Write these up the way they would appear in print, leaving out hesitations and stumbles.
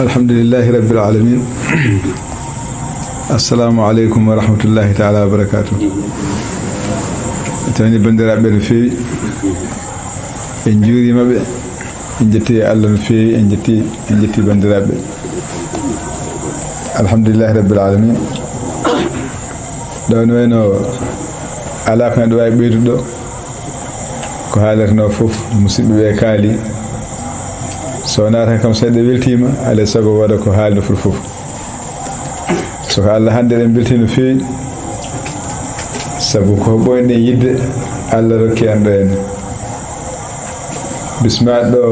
الحمد لله رب العالمين. السلام عليكم ورحمة الله تعالى وبركاته. تاني بندر عبد في إنجوري ما بي إنجتي الله في إنجتي بندر عبد. الحمد لله رب العالمين. دون وينو على كان دواء بيردو كهالك نوفوف مصيبة كالي sonata kam sedde weltima ala sago wada ko haalno fof so ko Allah hande en beltino feewi sabu ko boyne yidde Allah rokki ando en bisma do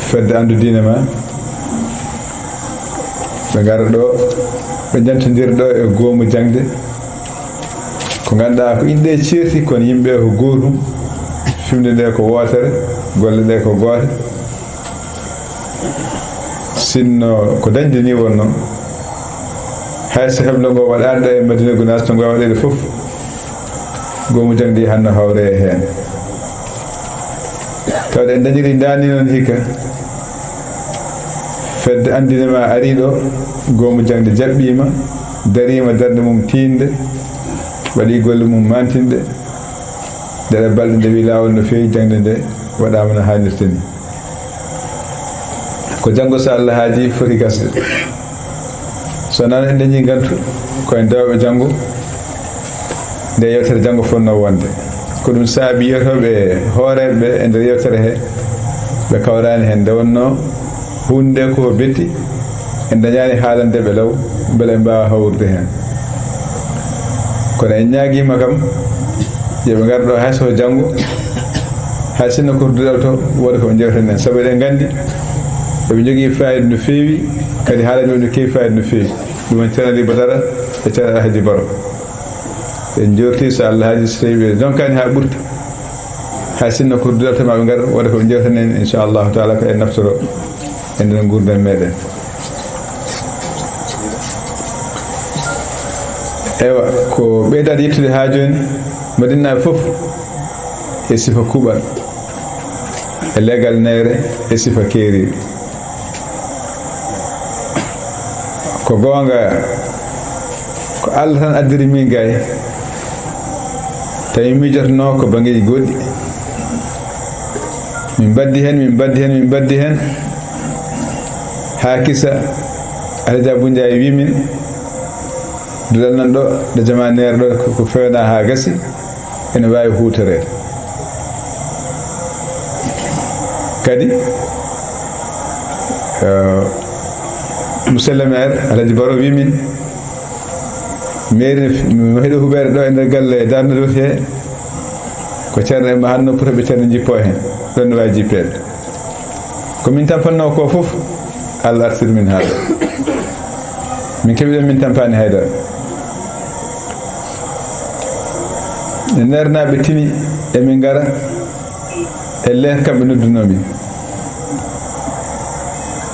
fedde andu diina ma be gar do be jantondir do e goomu jangde ko ganda ko inde certi kon yimbe ko goodum fimde de ko wotere golle de ko goote sinno ko dañde ni wonno hayso heblo go wadande e Madina Gounass to go wadede fof goomu jangdi hanno hawre hen tawde en dañiri dani non hikka fedde andinema arido goomu jangde jabbima darima darde mum tinde wadi golle mum mantinde dere balde de wi lawol no feewi jangde de wadama no hanirteni ko jango sa Allah haaji foti gasde so nan en dañi gantu ko en dawbe jango de yewtere jango fonno wonde ko dum saabi yotobe hoorebe e der yewtere he be kawrani hen de wonno hunde ko betti en dañani haalande be law bele mbaa hawrde hen ko en nyaagima kam yebe gardo hayso jango haysino ko dudal to wodi ko jewten en sabu en gandi be jogi faayid no feewi kadi haalande no keewi faayid no feewi dum en tanadi badara e tara haji baro en jorti sa Allah haji seybe donkani ha burta hasinno ko dudata ma be ngar wada ko jewten en inshallah taala ko en naftoro en den gurdam meden ewa ko beedade yittude ha joni Madina fof e sifa kubal e legal nere e sifa keeri ko gonga ko Allah tan addiri min gay tay mi jotno ko bangeji goddi min baddi hen hakisa alja bunjay wi min dudal nan do de jamaneer do ko fewna ha gasi ene wawi huutore kadi musallama alaji baro wi min meri mi hedo hubere do e galle darna do fe ko cerne ma hanno pour be cerne jippo hen don waji jippel ko min tampanno ko fof Allah arsir min hada min kebi min tampani hayda nerna be tini e min gara e len kambe nodduno mi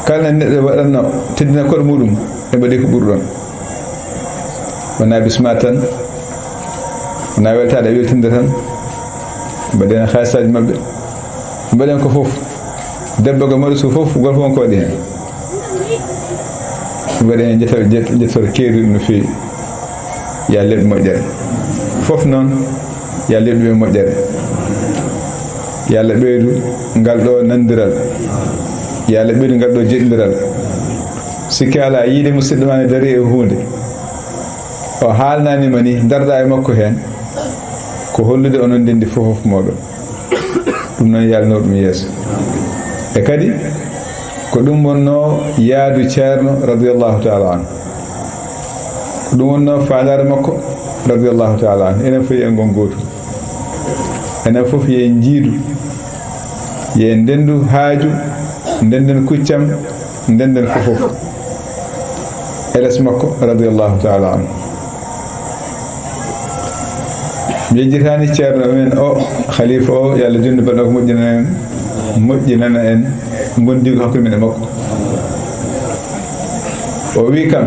kala neddo wadanno teddina kor mudum e bade ko burdon wana bismatan wana weltade weltinde tan baden khasaj mabbe baden ko fof debbo go modu fof gol fon ko di hen baden jetor keedu no fi ya leb mojjere fof non ya lebbe mojjere yalla beedu ngal do nandiral yalla beedu ngal do jeddiral sikki ala yiide musiddo man dari e hunde o haalnani mani darda e makko hen ko hollude onon dendi fof modo dum non yalla no dum yeso e kadi ko dum wonno yaadu ceerno radiyallahu ta'ala an ko dum wonno faadare makko radiyallahu ta'ala an enen fay en gongoto enen fof ye jiidu ye dendu haaju denden kuccam denden fof eles makko radiyallahu ta'ala an jejjitani ceerno men o khalifa o yalla junde bado ko mojjinana en gondi ko hakku men makko o wi kam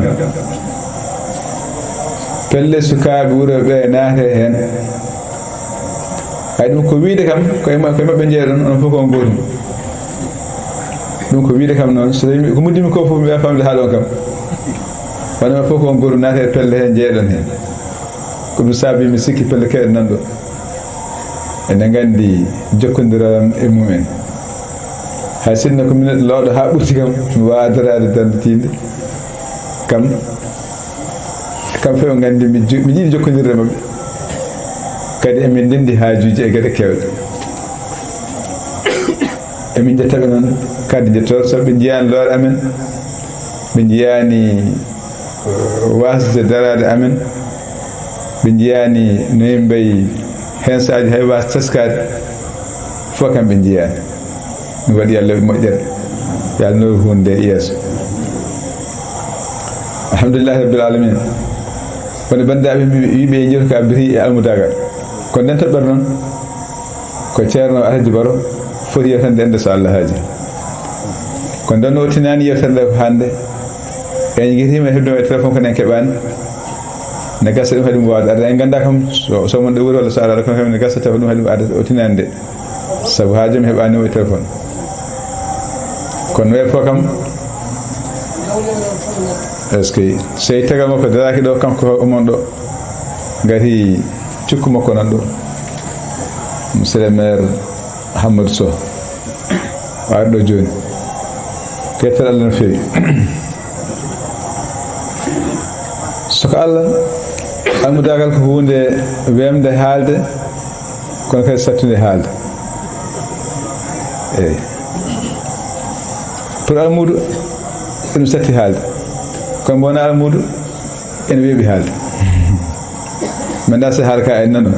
pelle sukaabe wuro be naate hen ay dum ko wiide kam koy mabbe jeedon on fof ko gotum ɗum ko wiide kam noon so tawi ko muddimi ko fof mi wiya famde haala o kam wonama fof ko goru naate e pelle heen jeeɗon heen ko ɗum saabi mi sikki pelle kewɗe nan ɗo ene nganndi jokkonndiran e mumen hay sinno ko minen lawɗo haa ɓurti kam mi wawa darade danditinde kam feew nganndi mi jiiɗi jokkondirde maɓɓe kadi emin ndenndi haajuji e geɗe kewɗe emin jettaɓe noon kadi jettor so ɓe jiyani loore amen ɓe jiyani wasde darade amen ɓe jiyani no yimɓe hen saaji hay was teskade fof kam ɓe jiyani mi waɗi Allah moƴƴere yo Allah nowi hunde yeeso alhamdulillahi rabbil alamin woni bandiraɓe wiɓe jewtu ka biri e almudagal kono nden toɓɓere noon ko ceerno Alhaji Baro foti yewtande ende so Allah haaji kono nden o tinani yewtande ko hande en guitima hebduma e téléphone ko nen keɓani ne gasa ɗum haɗum wawde arde en ganda kam so mon ɗo wuuri walla so ara kono kam ne gasa tawa ɗum haɗum arde o tinani nde saabu haajum heɓanimo e téléphone kono weer fof kam est ce que so yi tagal makko daraki ɗo kanko omon ɗo gati cukku makko nan ɗo monsieur le maire Hamadou Sow waɗi ɗo joni kettal Allah no feewi soko Allah almudagal ko hunde wemde haalde kono kadi sattude haalde eyi pour almudo ɗum satti haalde kono wona almudo ene weeɓi haalde mi anda so haala ka en nano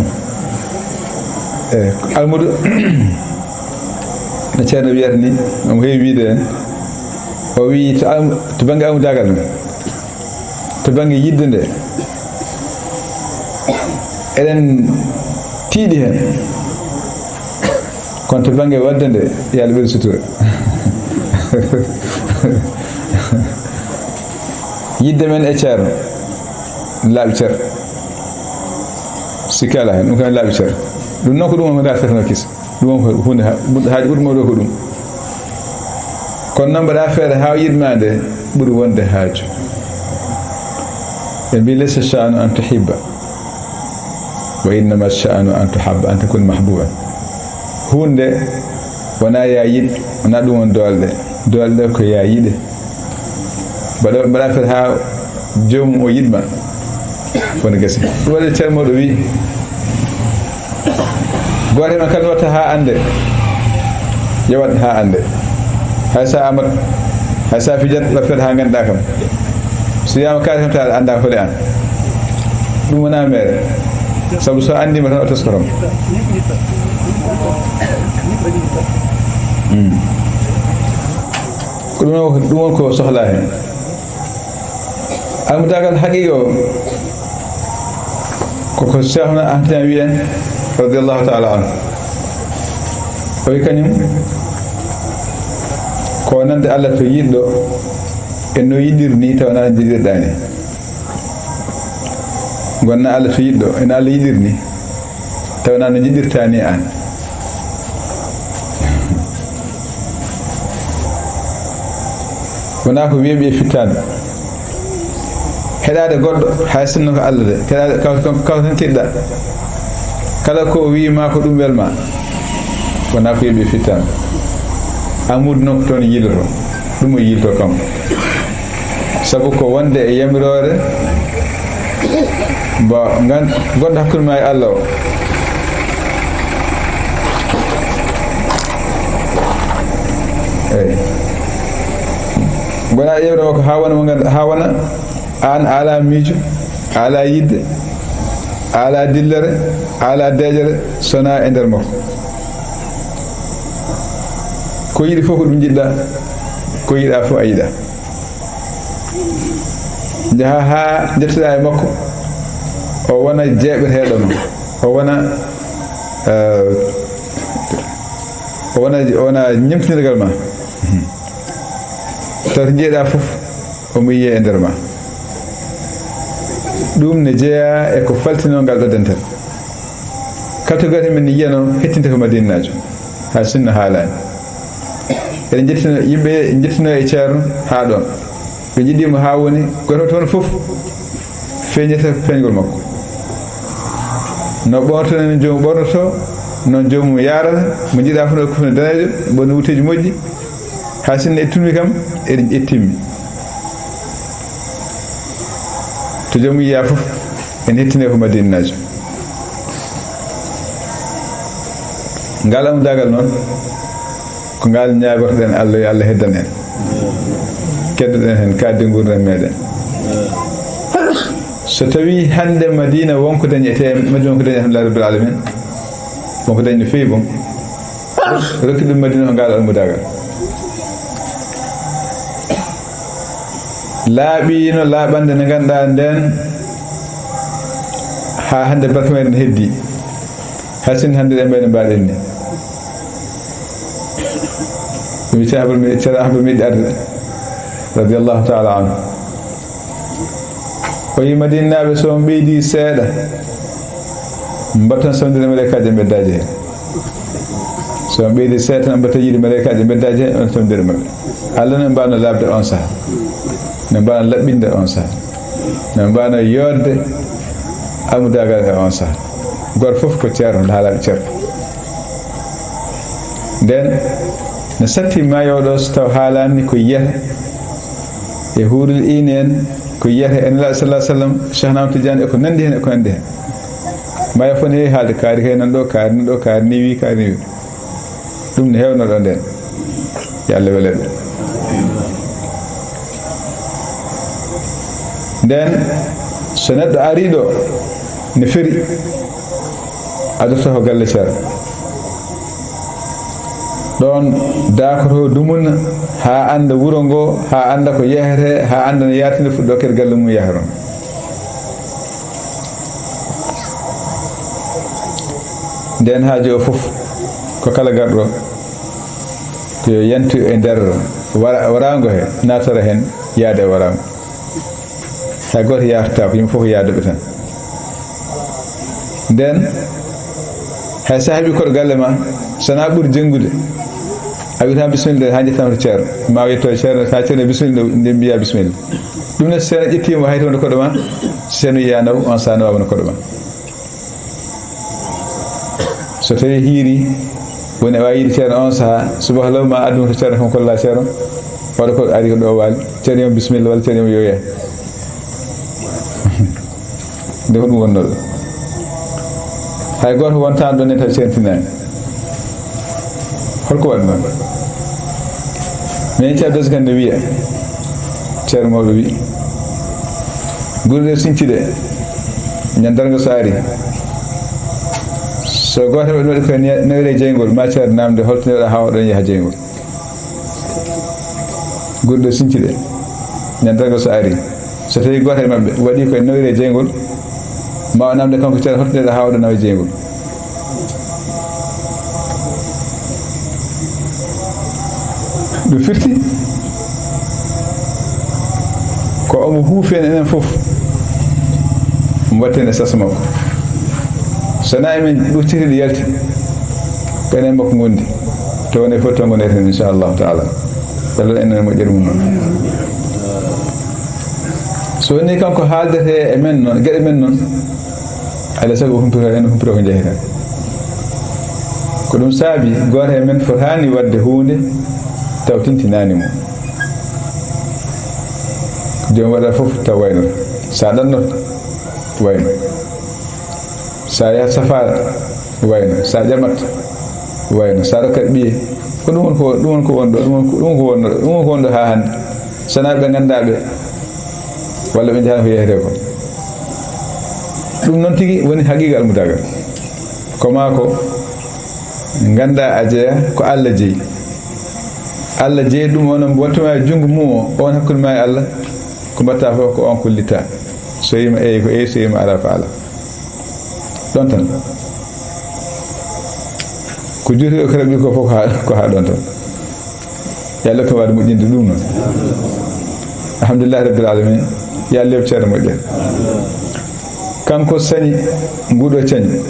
eyi almudo no ceerno wiyata ni omo heewi wiide en o wi to banggue almudagal men to banggue yidde nde eɗen tiiɗi heen kono to banggue wadde nde yo Allah ɓeydu sutura yidde men e ceerno laaɓi cer sikki ala heen ɗum kam laaɓi cer ɗum noon ko ɗum on ko darteteno kisa ɗum on ko hunde haaji ɓuri mawɗo ko ɗum kono noon mbaɗa feere ha yiɗma nde ɓuri wonde haaju ɓe mbi laysa sha'nu an tuhibba wa innama sha'nu an tuhabba an takun mahbuban hunde wona ya yiɗ wona ɗum won dolɗe ko ya yiɗe mbaɗa feere ha joomum o yiɗma woni gasi ɗum waɗi ceerno moɗo wi goto men kala watta ha ande yewat ha ande hay sa amat hay sa fijat waffete ha ganduɗa kam so yama kaari kam ta anda hole an ɗum wona mere saabu so andima tan o teskotom ko ɗum won ko sohla hen almudagal haqiqa o koko Cheikhna Ahmad wi en radiyallahu ta'ala anhu o wi kañum ko nande Allah to yiɗɗo en no yiɗirni tawna jiɗirɗani gonna Allah to yiɗɗo en Allah yiɗirni tawna no jiɗirtani an wona ko wiiɓe fittade heɗade goɗɗo hay sinno ko Allah de heɗade kawtan tiɗɗa kala ko wiima ko ɗum welma wona ko wiiɓe fittade amudu noon ko toon yiloto ɗum o yilto kam sabu ko wonde e yamirore bo goɗɗo hakkude ma e Allah o eyi gona ƴewde o ko ha wona an ala miijo ala yidde ala dillere ala deejere sona e nder makko ko yiɗi fof ko ɗum jiɗɗa ko yiɗa fof a yiɗa jaha ha jettoɗa e makko o wona jeeɓeteɗo ma o wona ñemtinirgal ma taw to jeeɗa fof omo yiye e nder ma ɗum ne jeeya e ko faltino ngal ɗo dental kala to gati men yiyano hettinte ko madinajo ha sinno haalani eɗen jettino yimɓe jettino e ceerno haa ɗon ɓe jiɗimo haa woni goto toon fof feeñata feeñgol makko no ɓortono no jomum ɓornoto noon jomum yarata mo jiɗa fof ko no danejo bonni wuteji moƴƴi ha sinno ettumi kam eɗen ƴettimmi to jomum yiya fof en hettine ko madinajo ngal amdagal noon ko ngal ñagotoɗen Allah yo Allah heddan en keddoɗen hen kadde gurdam meɗen so tawi hande Madina wonko dañete Madina wonko dañi alhamdulillah rabbil alamin wonko dañi no fewi bon rokki ɗum Madina ko ngal almudagal laaɓino laaɓande nde ganduɗa nden ha hande barka meɗen heddi ha sinno hande ɗe mbayno mbaɗen ni ɗum ceerno Ahmad Meɗi Arde radiallahu taala anhu o yi Madinaɓe so on ɓeydi seeɗa mbattan sawdire malaikaji beddaji hen so on ɓeydi seeɗa tan mbatta yiide malaikaji beddaji hen on sawdire maɓɓe Allah ne mbawno labde on saaha ne mbawno laɓɓinde on saaha ne mbawno yodde almudagal e on saaha goto fof ko ceerno haalaɓe ceerno nden ne satti mayoɗo so taw haalani ko yiyata e huuril ine en ko yiyata en la sallallahu alaihi wasallam Cheikh Ahmad Tidiane e ko nandi hen e ko nandi hen maya fo ne heewi haalde kaari kay nan ɗo kaari nan ɗo kaari niwi ɗum ne hewno ɗo nden yo Allah wele ɗum nden so neɗɗo ariɗo ne feri adorta ko galle ceerno ɗon dakoto dumuna ha anda wuro ngo ha anda ko yehete ha anda no yatinde fuɗɗo kede galle mum yaharon nden haaji o fof ko kala garɗo ko yo yantu e nder warango he natara hen yaade e warango hay goto yarta ko yimɓe fof yaadoɓe tan nden hay sa heeɓi koɗo galle ma sona ɓuuri jenngude a wiyata bisimilla ha jettama to ceerno ma yetto ceerno sa ceerno bisimilla nde mbiya bisimilla ɗum ne so ceerno ƴettimo hay toon koɗo ma ceerno yiya naw on sa nawama no koɗo ma so tawi hiiri woni a wawi yiide ceerno on saaha subaka law ma adduma to ceerno kam kolla ceerno waɗa ko ari ko ɗo waali ceerno yimo bisimilla walla ceerno yimo yoya nde ko ɗum wonno ɗo hay goto wontano ɗon ne taw certinani holko waɗi noon min ceerno Dosgane ne wiya ceerno mawɗo wi gurɗe sincide ñandarga so ari so goto ɓe waɗi koye nawire jeygol ma ceerno namde holto neɗɗo ha waɗon yaaha jeygol gurɗe sincide ñandarga so ari so tawi goto e mabɓe waɗi koye nawire jeygol ma o namde kanko ceerno holto neɗɗo ha waɗo nawa jeygol ɗum firti ko omo huufen enen fof mbatten e sasa makko sona emin ɗuccitiɗo yalti ko enen makko gondi to woni fof to goneten inchallahu taala Allah enen moƴƴere mum noon so woni kanko haaldete e men noon gueɗe men noon alay saago humpito ko jeeyeten ko ɗum saabi goto e men fotani wadde hunde taw tintinani mo jom waɗa fof taw waynoto sa ɗannoto wayno sa yahat safara wayno sa ƴamat wayno sa rokkat ɓiye ko ɗum won ko wonɗo ha hande sona ɓe gandaɓe walla ɓe jahata ko yeyete ko ɗum noon tigui woni haqiqa almudagal koma ko ganda a jeeya ko Allah jeeyi Allah jeeyi ɗum onon wontuma e junngo mum o on hakkude ma e Allah ko mbatta fof ko on kullita so yima eyi ko eyi so yima ala ko ala ɗon tan ko juuti o karaɓi ko fof ko ha ɗon tan yo Allah ko waɗa moƴƴinde ɗum noon alhamdulillahi rabbil alamin yo Allah ceerno moƴƴere kanko sañi nguɗo cañi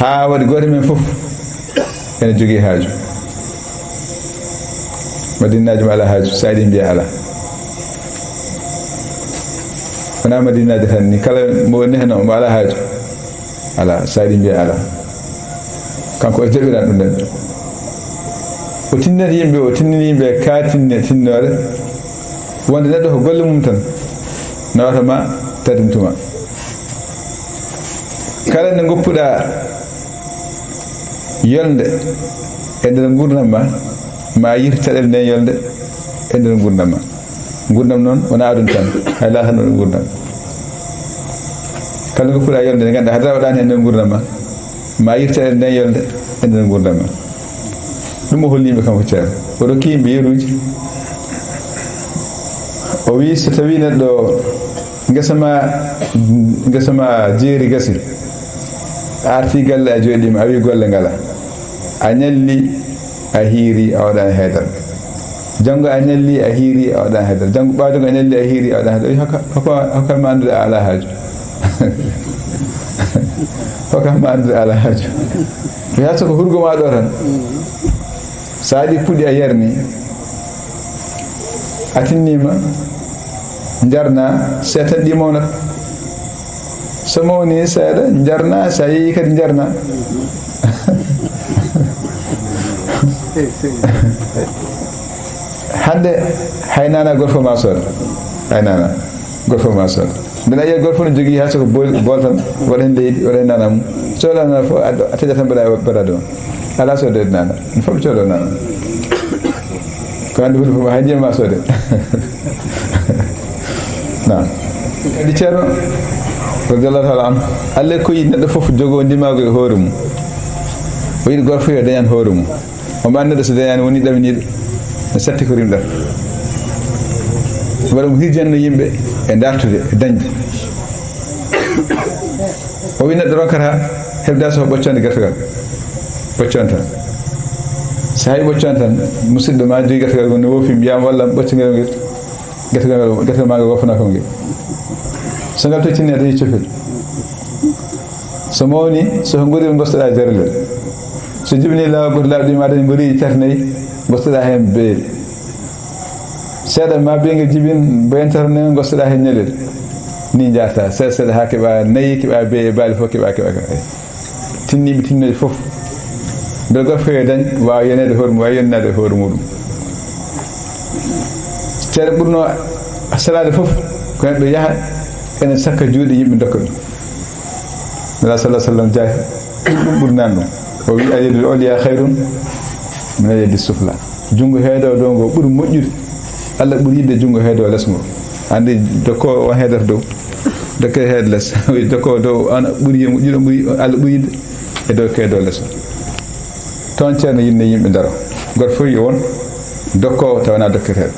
ha waɗi goto men fof ene jogui haaju madinaji ma ala haaju saadi mbiya ala wona madinaji tan ni kala mo woni hen mo ala haaju ala saadi mbiya ala kanko e jaɓiran ɗum nden o tinnata yimɓe o tinnini yimɓe katinne tinnore wonde neɗɗo ko golle mum tan nawatama tardintuma kala nde goppuɗa yolde e nder gurdam ma yir caɗele nden yolde e nder gurdam ma gurdam noon wona adun tan hay latano ɗum gurdam kala nde goppuɗa yolde nde ganduɗa hadara waɗani e nder gurdam ma yir caɗele nden yolde e nder gurdam ma ɗum o holli yimɓe kanko ceerno o rokki yimɓe yeruji o wi so tawi neɗɗo ngesa ma jeeri gasi a arti galle a jooɗima a wi golle ngala a ñalli a hiiri a waɗani haydara janngo a ñalli a hiiri a waɗani haydara janngo ɓaajogo a ñalli a hiiri a waɗani haydara hokkatma andude a ala haaju hokkatma andude a ala haaju mi hatta ko hurgo ma ɗo tan so aɗi puɗi a yarni a tinnima jarna se tan ɗi mawnata so mawni seeɗa jarna sa yeehi kadi jarna hande haynana goto fof ma sooda haynana goto fof ma sooda mbiɗa yiya goto fof ne jogui hay soko bool tan waɗa hen leydi waɗa hen nana mum cohlana fof a taƴa tan mbaɗa ɗo ala soodede nana ɗum fof ɓe cohlo nana ko hande huuɗo fof hay ndiyam ma soode nam kadi ceerno radiallahu taala anhu Allah ko yiɗi neɗɗo fof jogo ndimago e hoore mum o yiɗi goto fof yo dañan hoore mum o mba neɗɗo so dañani woni ɗaminiɗo ne satti ko rimɗata waɗa mo hirjanno yimɓe e dartude e dañde o wi neɗɗo ronkata hebda so ɓocconde gertogal ɓoccon tan so hay ɓoccon tan musidɗo ma jogi gertogal gonne wofi mbiyama walla ɓoccogel ngel gertogal ma ngal wofana ko ngel so ngal toccini dañi cofel so mawni so gorima gostoɗa jarlel so jibini lawol goto laaɓi ma dañi mboriji tati nayyi gostoɗa hen beeli seeɗa ma beyguel jibin boyentata ne gostoɗa hen ñalel ni jarta seeɗa seeɗa ha keeɓa nayyi keeɓa beeli e baali fof keeɓa tinniɓe tinnoje fof beele goto fof e dañ wawa yenede hoore mum wawi yennade e hoore muɗum ceeɗa ɓurno salade fof ko neɗɗo yaaha ene sakka juuɗe yimɓe dokka ɗum nala sallah sallam jaaki ɗum ɓurnani ɗum o wi alyadul ulya hayrun min alyadi sufla junngo heedowo dow ngo ɓuri moƴƴude Allah ɓuri yidde junngo heedowo less ngo andi dokkowo on heedata dow dokke heede less dokkowo dow on ɓuri moƴƴude ɓuri Allah ɓuri yidde e dow heedowo less toon ceerno yinne yimɓe daro goto fof yo won dokkowo tawana dokketeɗo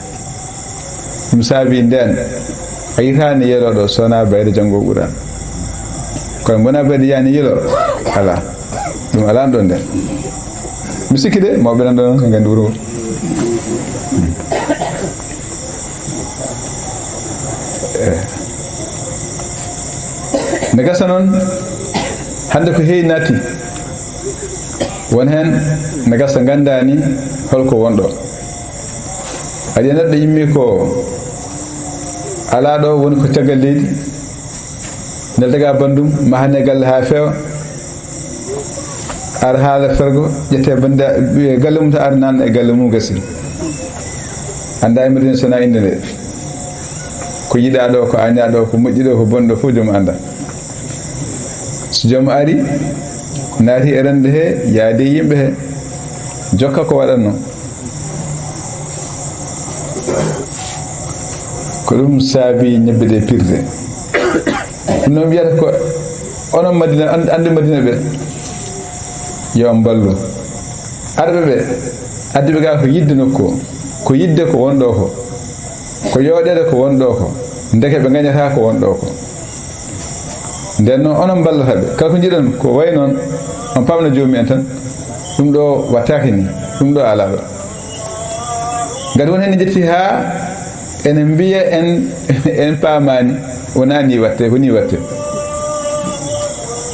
ɗum saabi nden a yitani yeloɗo sowona bayde janngo ɓuurani kono wona bayde yani yelo ala ɗum alano ɗon nden mi sikki de mawɓe nan ɗo noon gandi wuro ngo ne gasa noon hande ko heewi naati won hen ne gasa gandani holko wonɗo aɗa neɗɗo yimmi ko ala ɗo woni ko caggal leydi nel daga bandum mahane galle ha feewa ar haala fergo ƴette banda galle mum ta ar nanna e galle mum gasi anda e Madina sona inde nde ko yiɗa ɗo ko aña ɗo ko moƴƴi ɗo ko bonɗo fof joom anda so joom ari naati e rende he yaade yimɓe he jokka ko waɗatno ko ɗum saabi ñebbe ɗe pirde ɗum noon wiyata ko onon Madina ande Madina ɓe yo mballu arɓe ɓe adduɓe ga ko yidde nokku ko yidde ko wonɗo ko yooɗede ko wonɗo ko ndeke ɓe gañata ko wonɗo ko nden noon onon ballotaɓe kala ko jiɗon ko way noon on pamna joomi en tan ɗum ɗo wattaki ni ɗum ɗo ala ɗo gati won hen jetti ha ene mbiya en paamani wona ni watte ko ni watte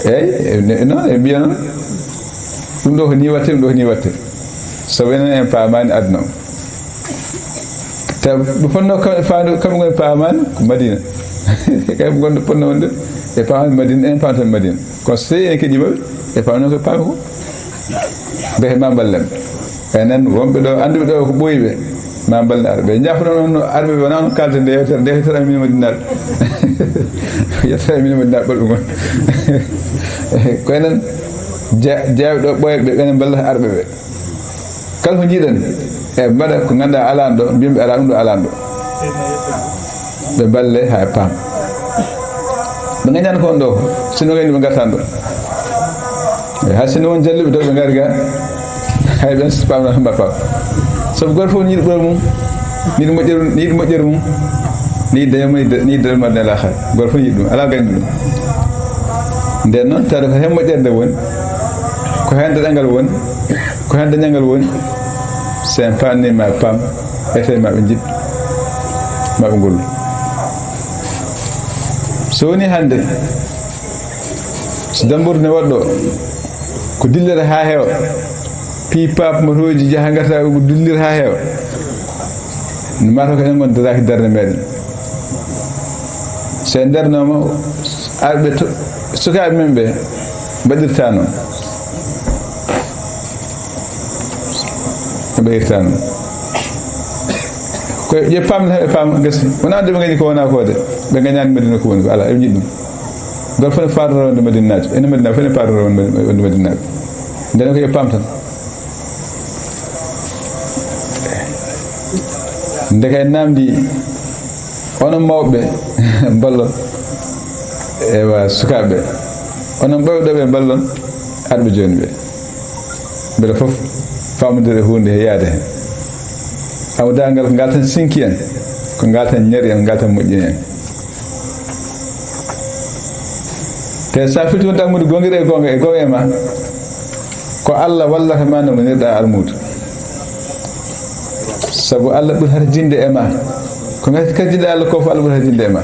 eyyi noon e mbiya noon ɗum ɗo ko ni watte ɗum ɗo ko ni watte so wenen en paamani aduna o taw do fonno faandu kam ngon paaman ko Madina kam gon ponno wonde e paaman Madina en paaman Madina ko sey en kedi mabbe e paaman ko paaman ko be ma ballen enen wonbe do andu do ko boybe ma balle arbe jafno non arbe wona on kalde de tere min Madina ya tere min Madina balbu gon ko enen jaaw do boybe enen balle arbe be kala ko jiiden e bada ko ganda alando bimbe ala dum do alando be balle ha pam be ganyan ko ndo sino gani be gatando e hasino won jallibe do be garga hay ben spam na hamba pam so gor fo ni do mum ni mojeru mum ni de ma de la xal gor fo ni dum ala gandi dum den non tar ko hem mojerde won ko hande dangal won ko hande nyangal won c'est pas né ma pam effet ma njib ma ngol so ni hande so dambur ne waddo ko dillere ha heewa pi pap motoji jahangata ko dillir ha heewa ni ma to ko en gon daraaki darne meden se ndernoma arbe to suka membe badirtano bayirtano ko je pam gasi wona de ngani ko wona ko de be ngani Medina ko woni ko ala e jiddum dol fa faaro de Medina en Medina fa faaro de Medina den ko je pam tan ndeke namdi onon mawbe ballo e wa sukabe onon bawde be ballon arbe joni be bela fof famudere hunde yaade aw dangal ngaltan sinki en ko ngaltan nyari en ngaltan mojjini en te sa fitu damude gongire gonga e gonga ma ko Allah wallata ma no nirda almudu sabu Allah bur harjinde e ma ko ngati kadida Allah ko fa Allah bur harjinde e ma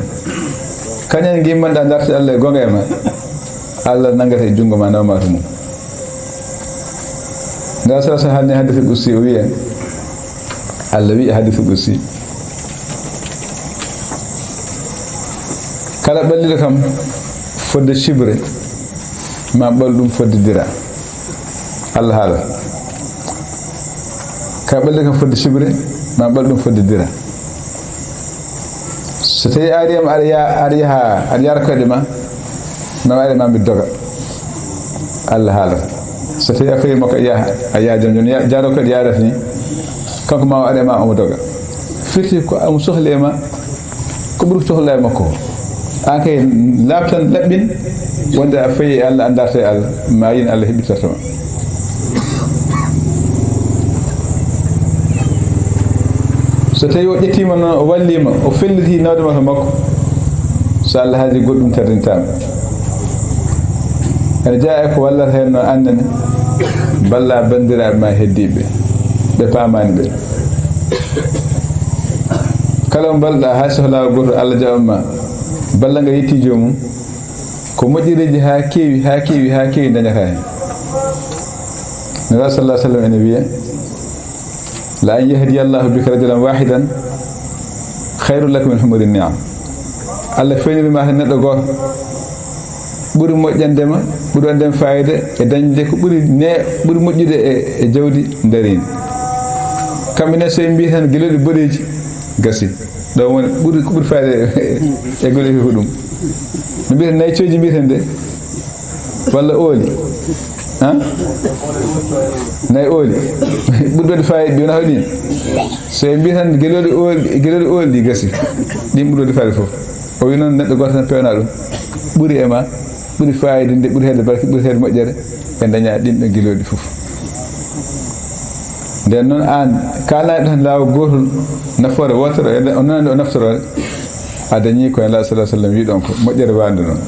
kanyen gimmanda darti Allah e gonga e ma Allah nangata e jungo ma nawma to mum da sa hanne hadith al-qudsi wiya allawi hadith al-qudsi kala ballira kam fodde shibre ma baldum fodde dira Allah hala ka ballira kam fodde shibre ma baldum fodde dira so tawi ariyam ariyar kode ma wari ma mi doga Allah hala so tawi afayi makko ya jam ya jaro ko ya rafni kanko ma wade ma o doga firti ko am sohle ma ko buru sohle makko akay laptan labbin wonda afayi Allah andata al mayin Allah hibitata so tawi o ƴettima noon o wallima o felliti nawde makko so Allah haaji goɗɗum tardintama ene jaa ko wallata hen no annene balla bandiraɓe ma heddiɓe ɓe paamani ɓe kala balɗa ha sohlaa goto Allah jawma balla nga yetti jomum ko moƴƴireji ha keewi dañata hen nabi sallallahu alaihi wasallam ene wiya la an yahdi Allahu bika rajulan wahidan khairul lak min humurin ni'am Allah feynirima hen neɗɗo goto ɓuri moƴƴandema ɓuri wandema fayida e dañde ko ɓuri moƴƴude e jawdi darinde kamɓe ne so en mbi tan gueloɗi boɗeji gasi ɗo woni ɓuri ko ɓuri fayida e goleji ko ɗum no mbiyeten naycoji mbiyeten de walla ooli nayi ooli ɓuri wadde fayida wona hoɗin so en mbi tan gueloɗi ooli ɗi gasi ɗin ɓuri wadde fayida fof o wi noon neɗɗo goto tan pewna ɗum ɓuri e ma ɓuri fayida nde ɓuri hedde barke ɓuri hedde moƴƴere e daña ɗin ɗo gueloɗi fof nden noon an kalnaɗo tan lawol gotol nafoore wotere o nanande o naftorode a dañi ko Allah sallallahu alaihi wasallam wi ɗon ko moƴƴere wande noon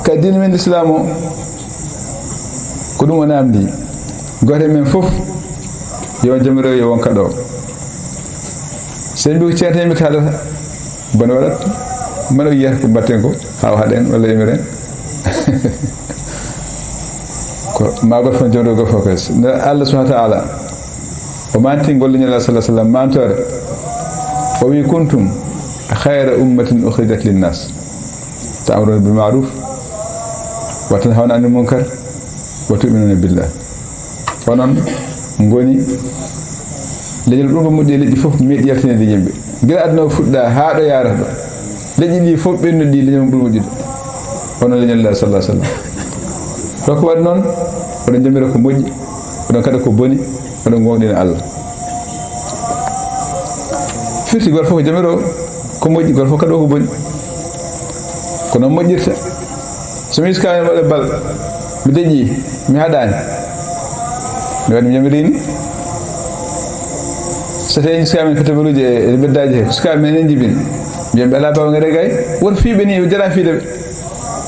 ka diine men l'islam o ko ɗum o namdi gote men fof yo jamiro yo wonka ɗo sen mbi ko ceertemi kalata bone waɗat mbaɗo yiyata ko mbatten ko haw haɗen walla yemiren ko ma goto fon jawdo goto fof kas Allah subhanahu wa ta'ala o manti golle Allah sallallahu alaihi wasallam mantore o wi kuntum khayra ummatin ukhrijat lin nas ta'muruna bil ma'ruf wa tanhauna 'anil munkar wa tu'minuna billah onon ngoni leñol ɗum moƴƴi leƴƴi fof meeɗi yaltinede yimɓe gila aduna fuɗɗa haa ɗo yarata ɗo leƴƴi ɗi fof ɓennuɗi leñol ɗum moƴƴi ɗo onon leñol Allah sallallahu alaihi wasallam donc waɗi noon oɗon jamira ko moƴƴi oɗon kada ko boni oɗon gonɗina Allah firti goto fof ko jamiro ko moƴƴi goto fof kada ko boni ko noon moƴƴirta so mi iska waɗa bal mi deƴƴi mi haɗani mi waɗi mi jamirini so tawi sukaɓe katabaruji e beddaji he sukaɓe men en jibini mbiyen ɓe ala bawa gare gay woto fiiɓe ni jara fiideɓe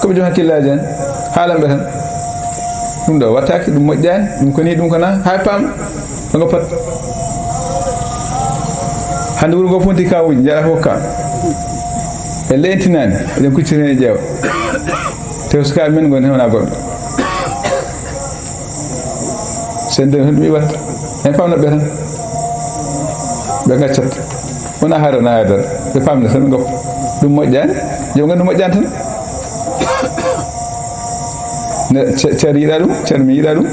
koɓe joom hakkillaji hen haalanɓe tan ɗum ɗo wattaki ɗum moƴƴani ɗum ko ni ɗum ko na ha paam ɗo goppat hande wuuro ngo fonti kawuji jara fof kam e leytinani eɗen kucciti hen e ƴeewa tew sukaɓe men goni hewna goɗɗo sen de ɗum iwat en pamnoɓe tan ɓe gaccat wona haara na haydara ɓe pamde tan ɓe goppa ɗum moƴƴani yo gandu moƴƴani tan ne ceer yiɗa ɗum ceer mi yiɗa ɗum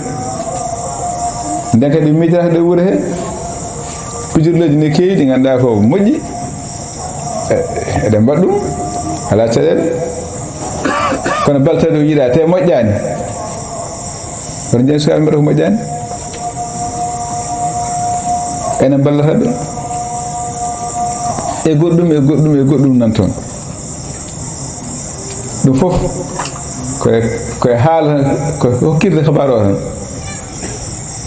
nden kadi miijata ɗe wuuro he pijirleji ne keewi ɗi ganduɗa ko moƴƴi eɗen mbaɗ ɗum ala caɗele kono balta ɗum yiɗa te moƴƴani kono jeni sukaɓe mbaɗa ko moƴƴani enen ballata ɓe e goɗɗum nan toon ɗum fof koye haala ko hokkirde habaru o tan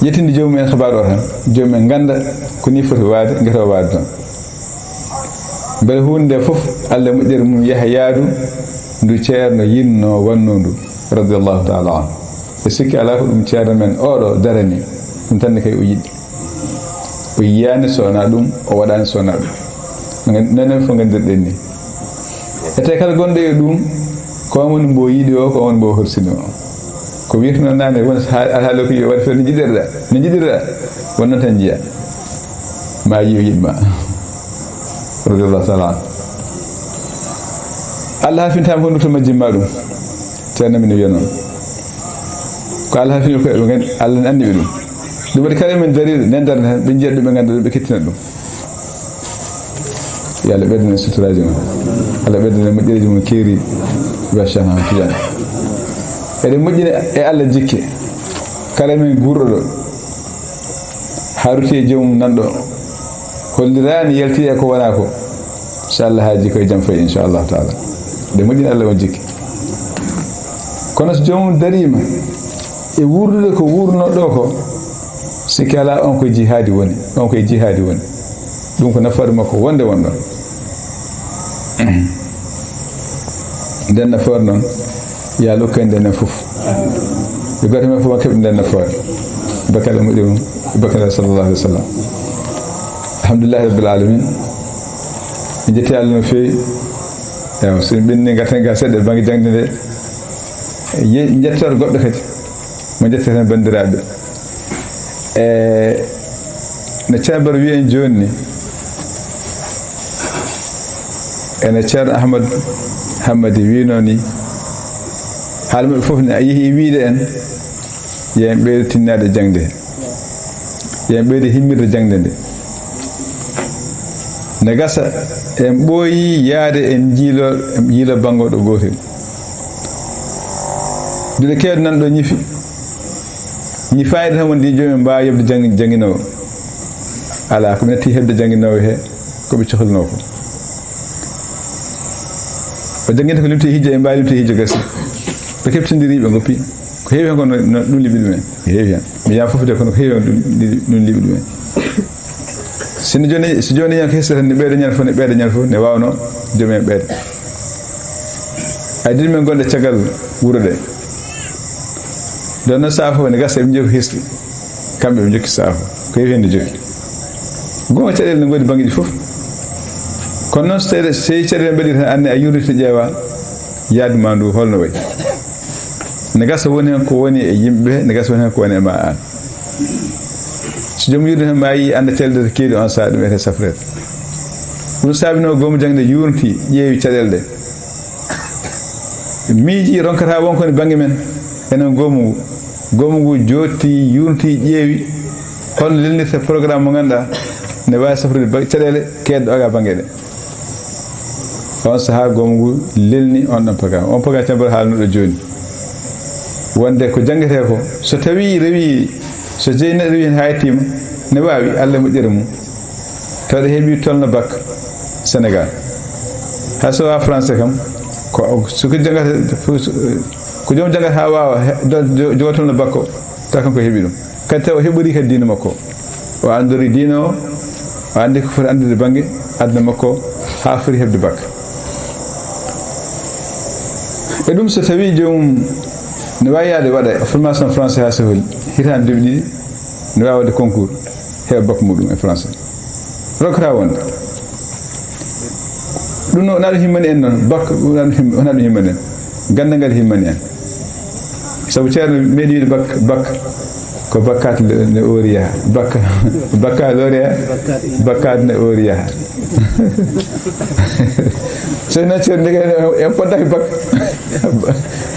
yettinde jomumen habaru o tan jomumen ganda ko ni foti waade gueta o waade toon beele hunde nde fof Allah moƴƴere mum yaha yaadu ndu ceerno yinno wanno ndu radiallahu taala an e sikki ala ko ɗum ceerno men oɗo darani ɗum tanne kay o yiɗi o yiyani sowona ɗum o waɗani sowona ɗum nenen fof gandirɗen ni e tawi kala gonɗo e ɗum ko woni mbo yiiɗi o ko woni mbo horsini o ko wiyatno nane won haala ko yo waɗi feere no jiɗirɗa won noon tan jiya ma yiyo yiɗma radiallahu taala an Allah hafintama fof nduto majjimma ɗum ceerno min wiya noon ko Allah hafini ko Allah ne anniɓe ɗum ɗum waɗi kala men dariɗo nden darde tan ɓe jiiya ɗum ɓe ganda ɗum ɓe kettina ɗum yo Allah ɓeddane suturaji mum Allah ɓeddane moƴƴereji mum keeri waccan han tijan eɗen moƴƴina e Allah jikke kala men gurɗo ɗo haruti e joomum nanɗo hollirani yalti e ko wona ko inchallah haaji koye jaam fayi inchallahu taala eɗen moƴƴina Allah on jikke kono so joomum darima e wurdude ko wurno ɗo ko sikki ala on koye jihadi woni ɗum ko nafaade makko wonde wonɗon nden nafoore noon ya lokka nden nen fof ɓe goto men fof ma keɓe nden nafoore bakala moƴƴi mum bakala sallallahu alaihi wa sallam alhamdulillahi rabbil alamin mi jetti Allah no feewi ewa so ɓenni gaten ga seɗɗe bange jangde nde jettore goɗɗo kadi mo jettete hen bandiraɓe no ceerno wi en joni ni ene ceerno Ahmadou Hammadi wino ni haala maɓɓe fof ne a yeehi wiide en yen ɓeydo tinnade jangde he yen ɓeydo himmirde jangde nde ne gasa en ɓooyi yaade en jiilo bangoɗo gotel duɗe kewde nan ɗo ñifayde tan wonde joomen mbawa yebde janginowo ala koɓe natti hebde janginowo he koɓe cohlno ko o janginta ko limti hijja e mbawi limti hijja gasi ɓe keɓtidiriɓe goppi ko heewi hen kono ɗum liɓi ɗumen ko heewi hen mi yaa fof de kono ko heewi hen ɗum liɓi ɗumen so joni ñan ko hessa tan ne ɓeydo ñan fof ne wawno joomen ɓeyda ay diri men gonɗe caggal wuro ɗe ɗon noon saafo ne gasa ɓe jogui hisɓe kamɓe ɓe jokki saafo ko heewi hen ne jokki gonga caɗele ne godi bangueji fof kono noon so tawi caɗele mbaɗi tan anne a yurrita ƴeewa yaaduma ndu holno wayi ne gasa woni hen ko woni e yimɓeɓe ne gasa woni hen ko woni e ma an so jom yurde maayi anda telde keedi on saa dum ete safret dum sabino gomu jangde yurnti ƴeewi cadelde miiji ronkata wonko ne bangi men enen gomu ngu jotti yurnti ƴeewi hon lelnirta programme mo ganda ne wawi safrude cadele keddo aga bangede on saha gomu ngu lelni on ɗon programme tambar haalnuɗo joni wonde ko jangete ko so tawi rewi so jeyi neɗɗo rewi hen haytima ne wawi Allah moƴƴere mum tawde heeɓi tolno bac Sénégal ha so wa français kam ko so ko jangata ko jom jangata ha wawa jogotolno bac o ta kanko heeɓi ɗum kadi taw heɓori kadi diina makko o andori diina o andi ko foti andude banggue aduna makko ha foti heɓde bac e ɗum so tawi jomum ne wawi yaade waɗa formation français ha sohli hitande duuɓi ɗiɗi ne wawi wadde concours heɓa bac muɗum e français rokkata wonde ɗum no wona ɗum himmani en noon bac wona ɗum himmani en gandal ngal himmani en saabu ceerno meeɗi wiide bac ko bakkade ne oori yaha bakkade lauréat bakkade ne oori yaha so non ceerno ndege en poddaki bac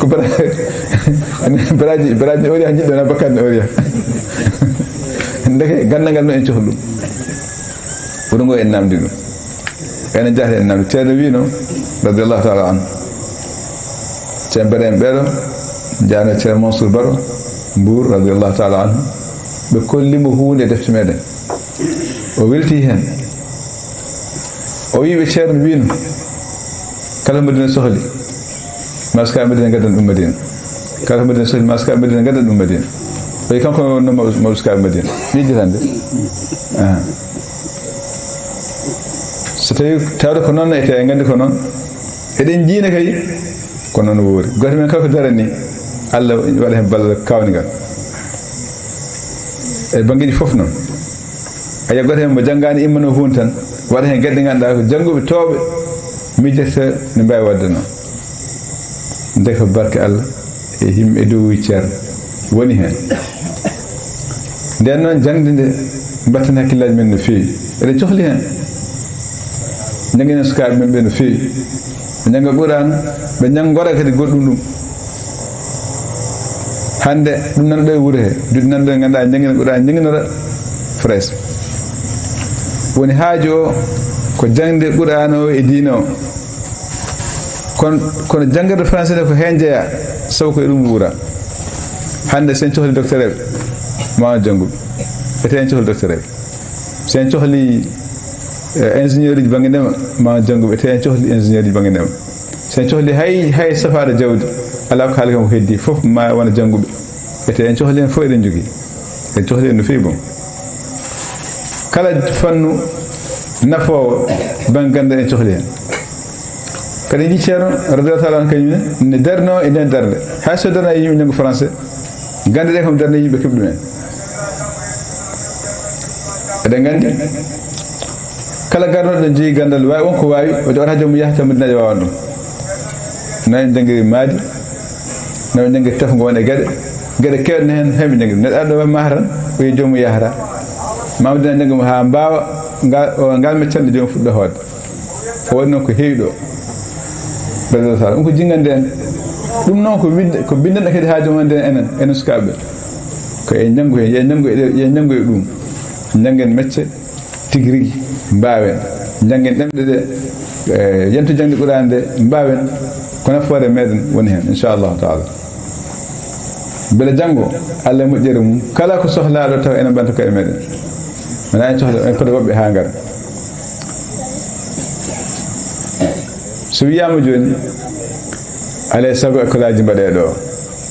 ko baraji ne oori yaha jiɗɗo na bakkade ne oori yaha ndeke gandal ngal no en cohli ɗum wuuro ngo en namdi ɗum enen jahata en namdi ceerno wino radiallahu taala anhu ceerno mbaɗa en ɓeɗo jano ceerno Mansour Baro Mbour radiallahu taala anhu ɓe kollimo hunde defte meɗen o welti hen o wiɓe ceerno wino kala Madina sohli maska Madina gaddan ɗum Madina kala Madina sohli maska Madina gaddan ɗum Madina o wi kanko wonno mawsuka Madina miijitande so tawi tawde ko noon ete gandi ko noon eɗen jiina kay ko noon woori goto men kala ko darani Allah waɗa hen ballal kawnigal e bangueji fof noon aya goto hen mo janggani immano hunde tan waɗa hen gueɗe ganduɗa ko jangguɓe towɓe miijata ne mbawi wadde noon nde ko barke Allah e yimɓe e dow ceerno woni hen nden noon jangde nde mbatten hakkillaji men no fewi eɗen cohli hen jangguinen sukaɓe men ɓe no fewi ɓe jangga Qur'an ɓe janggora kadi goɗɗum ɗum hande ɗum nanɗo e wuuro he duɗi nanɗo e ganduɗa jangguina Qur'an jangguinora fraise woni haaju o ko jangde Qur'an o e diina o kono janggirde français de ko hen jeeya sabu koye ɗum wuura hande sen cohli docteur eɓe ma jangguɓe ete en cohli docteur eɓe sen cohli ingénieur uji banggue ndema ma jangguɓe ete en cohli ingénieur uji banggue ndema sen cohli hay safade jawdi ala ko haali kam ko heddi fof ma wona jangguɓe ete en cohli hen fof eɗen jogui en cohli hen no fewi bon kala fannu nafowo banggue ganda en cohli hen kadi ji ceerno radiallahu taala an kañum ne darno e nden darde hay so darna yimɓe janggo français gande ɗe kam darde yimɓe keɓe ɗumen eɗen gandi kala garnoɗo ɗo jeeyi gandal wawi wonko wawi o jawata joomum yahata Madinaji wawan ɗum nayi janggiri maadi nayi janggiri tef ngo wone gueɗe kewɗe hen heɓe janggiri neɗɗo aɗo maha tan o yi joomum yahata mamadina janggimo ha mbawa ngal meccande joomum fuɗɗo hoode o waɗi noon ko heewi ɗo ɗum ko jingande en ɗum noon ko bindanɗo kadi haaju mande enen sukaɓe ko en janggo hen yen janggo e ɗum janggen mecce tigui rigui mbawen janggen ɗemɗe ɗe yento jangde Qur'an nde mbawen ko nafoore meɗen woni hen inchallahu taala beele janggo Allah moƴƴere mum kala ko sohlaɗo taw enen ɓanta koye meɗen wona en cohla en poti woɓɓe ha gara so wiyama joni alay saago école aji mbaɗeɗo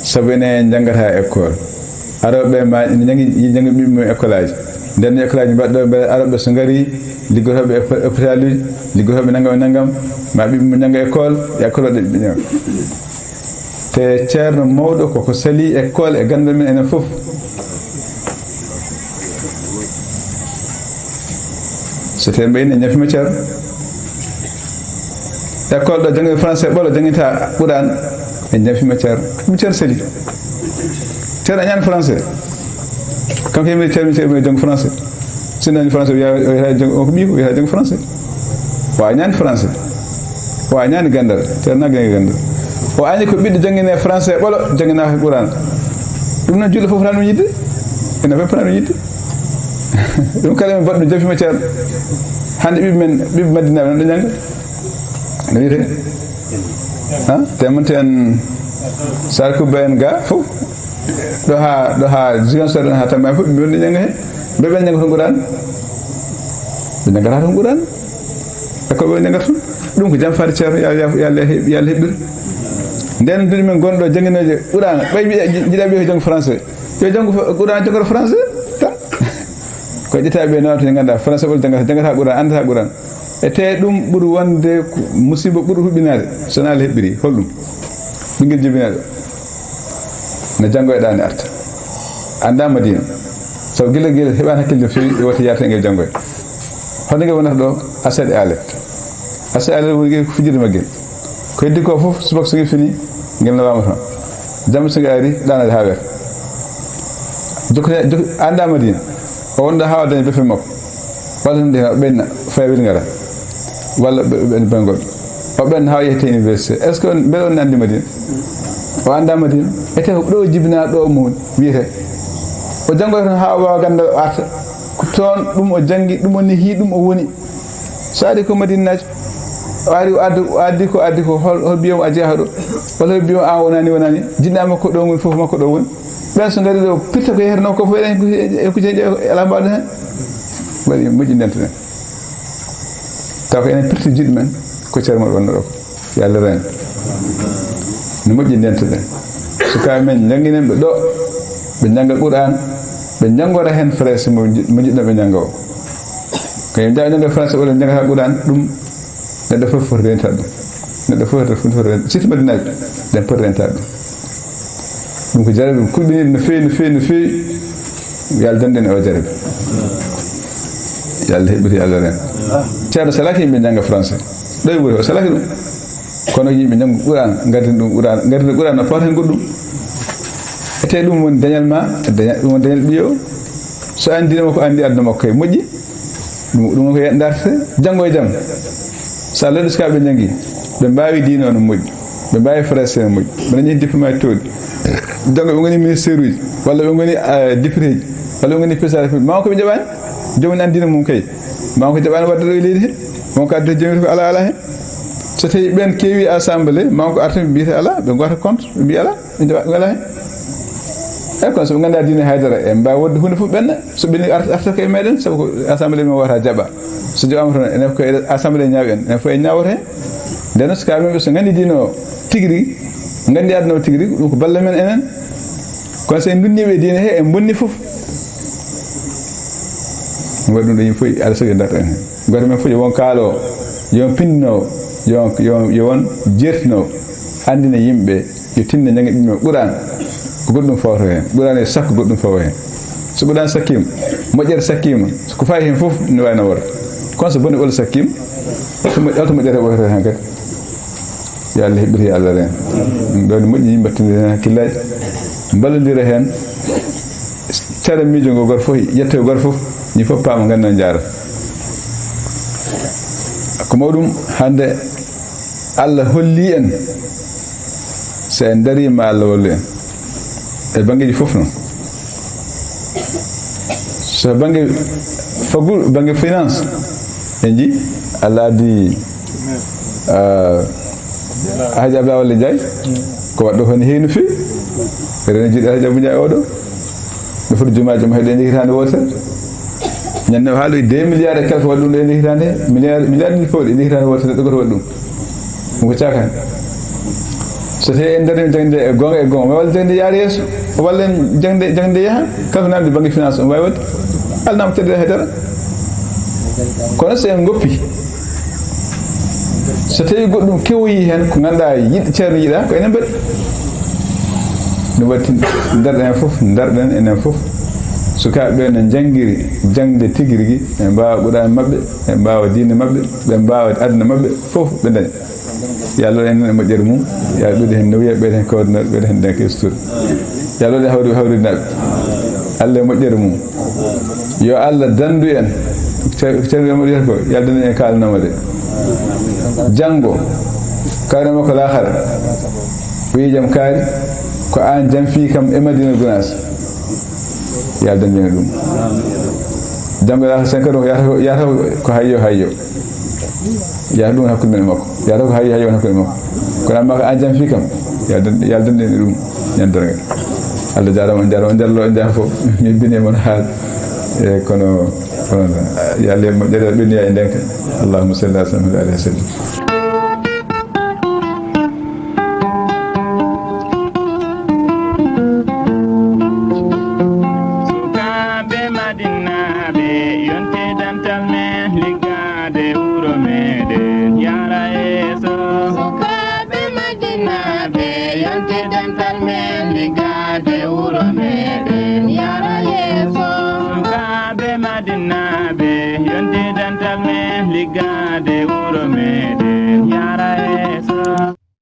saabu enen janggata école aroɓe ma ene janggi ɓiɓɓe école aji nden école aji mbaɗɗo ɓe aroɓe so gari liggotoɓe hôpital uji liggotoɓe naggam ma ɓiɓɓe mo jangga école e école waɗe ɓiɓɓe ñaw te ceerno mawɗo koko sali école e gandal men enen fof so tawi mbayni en ñafima ceerno école ɗo janggude français ɓolo jangguinta Qur'an en ñafima ceerno ɗum ceerno sali ceerno a ñani français kanko yimɓe termini mo jang français sinani français wiya jang o ko ɓi ko wiya jang français wa ñaan français wa ñaan gandal terna gandal o ani ko ɓiɗɗo jangine français ɓolo jangina ko qur'an ɗum noon julɗo fof tan ɗum yidde ene fof tan ɗum yidde ɗum kala men baɗɗo jafima ceerno hande ɓiɓɓe madinaɓe noon ɗo jangga no wiyete temonte en sar kubba en ga fof ɗo ha Ziguinchor ɗon ha Tamba fof ɓe woni jangga hen ɓe jangga toon qur'an ɓe janggata toon qur'an école ɓe janggata toon ɗum ko jam fade ceerno yalla heɓɓir nden duɗi men gonɗo jangginoje qur'an ɓay jiɗa ɓe ko janggo français yo janggo qur'an janggoto français tan ko ƴettaɓe nawto ɓe ganda français ɓol janggata qur'an andata qur'an e te ɗum ɓuuri wonde musiba ɓuuri huɓɓinade sona Allah heɓɓiri holɗum ɓinguel jibinaɗo no janggoyɗa ne arta anda Madina sabu guila heɓani hakkille no fewi e wata yarta ngel janggoy hono ngel wonata ɗo asad alet woni ko fijirde maggel ko heddi ko fof subaka so ngel fini ngel nawama toon jamma so ngel ari ɗanade ha weeta anda Madina o wonɗo ha daña befe makko walla nde ɓenna fawil ngara walla ɓen bengol o ɓenna ha yehte université est ce que beele on andi Madina o anda Madina ete ko ɗo jibina ɗo mo wiyete o janggoy tan ha wawa ganda arta ko toon ɗum o jangi ɗum o nehi ɗum o woni so ari ko Madinaji o ari o addi ko hol biyamo a jeeha ɗo walla hol biyamo an wonani jinnaɓe makko ɗo woni fof makko ɗo woni ɓen so ngari ɗo pitta ko yehetno ko fof eɗen kujeji ala mbaɗo hen waɗi moƴƴi ndenten taw ko enen pirti jiɗɗo men ko ceerno moɗo wonno ɗo ko yo Allah ren no moƴƴi ndenten sukaɓe men jangginen ɓe ɗo ɓe jangga qur'an ɓe janggora hen français mo jiɗɗo ɓe jangga o kañum jangga français walla janggata qur'an ɗum neɗɗo fof foti rentade ɗum neɗɗo fof foti rentade surtout madinaɓe ɗen poti rentade ɗum ko jarabe kulɓinide no fewi yo Allah danden e o jarabe yo Allah heɓɓiti yo Allah ren ceerno salaki yimɓe jangga français ɗo e wuuri o salaki ɗum kono yimɓe jangga qur'an gardina qur'an no pawata hen goɗɗum ete ɗum woni dañal ma ɗum woni dañal ɓiyo so andinama ko andi aduna makko kay moƴƴi ɗum ko dartete janggo e jaam sa laaɗi sukaɓe jangi ɓe mbawi diine o no moƴƴi ɓe mbawi français no moƴƴi ɓe dañi diplôme aji towɗi janggo ɓe goni ministére uji walla ɓe goni député ji walla ɓe goni président maw ko ɓe jaɓani jomum andina mum kay maw ko jaɓani wadde ɗo e leydi he mon ko adde jomum ko ala hen so tawi ɓen keewi assemblée maw ko arta ɓe mbiyete ala ɓe gota compte ɓe mbiya ala ɓe ala hen eyyi kono so ɓe ganda diine haydara e mbawi wadde hunde fof ɓenna so ɓenni arta ko e meɗen saabu ko assemblée men wata jaɓa so jaɓama toon enen ko assemblée ñaawi en enen fof en ñawoto hen nden sukaɓe men ɓe so gandi diine o tigui rigui gandi aduna o tigui rigui ɗum ko balle men enen kono so en dunniɓe diine he en bonni fof waɗi ɗum ɗo yimɓe fof ala saago darta en hen goto men fof yo won kaalo yon pindinowo yo won jertinowo andina yimɓe yo tinna jangga ɗum qur'an ko goɗɗum fawto hen qur'an e sakko goɗɗum fawo hen so qur'an sakkima moƴƴere sakkima ko fayi hen fof ne wawi naworde kono so bonni ɓolo sakkima holto moƴƴere ɓoyto hen kadi yo Allah heɓɓiri yo Allah ren ɗum ɗo ne moƴƴi yimɓe battinde hen hakkillaji ballodira hen cara miijo ngo goto fof yetto goto fof ni fof paama ganda jaara ko mawɗum hande Allah holli en so en darima Allah wallu en e bangeji fof noon so bange fagul bange finance en ji Allah addi Haji Abdoulaye Wally Ndiaye ko waɗɗo hono heewi no fewi rene jiiɗi Haji Abou Ndiaye oɗo ɓe foti jumaji mo heeɗe hitande wotere ñande o haaloy 2 milliards et quelque waɗi ɗum ɗo ende hitande milliard ɗiɗi pawɗi ende hitande wotere ɗo goto waɗi ɗum ɗum ko cakani so tawi en darima jangde e gonga ma walla jangde yaara yeeso walla en jangde yaaha kala ko namdi banque finance on wawi wadde alnama tedde haydara kono so en goppi so tawi goɗɗum kewoyi hen ko ganduɗa yiɗɗo ceerno yiiɗa ko enen mbaɗi ɗum waɗi darɗen hen fof darɗen enen fof sukaɓe ɓe no janggiri jangde tigui rigui ɓe mbawa qur'an mabɓe ɓe mbawa diine mabɓe ɓe mbawa aduna mabɓe fof ɓe daña yallo en e moƴƴere mum ya ɓeyde hen nawiya ɓeyde hen kawrinaɓe ɓeyde hen denke sutura yallo hawridinaɓe Allah moƴƴere mum yo Allah dandu en ceerno moƴƴere ko yaldana en kalnama de jango kare makko lahara wi jam kaari ko an jam fi kam e Madina Gounass yaldana en ɗum jango lahara sen kadi yata ko hayyo yata ɗum hakkude men makko yata ko hayyo hakkude makko kono amma ko an jam fi kam yaldana en ɗum ñandarga Allah jarama jallo en jam fof min bini mon haal e kono yalle moƴƴere ɓenniya e ndenka allahumma salli ala sayyidina alayhi wa sallam sukaɓe madinaɓe yonte dantal men liggade wuro meɗen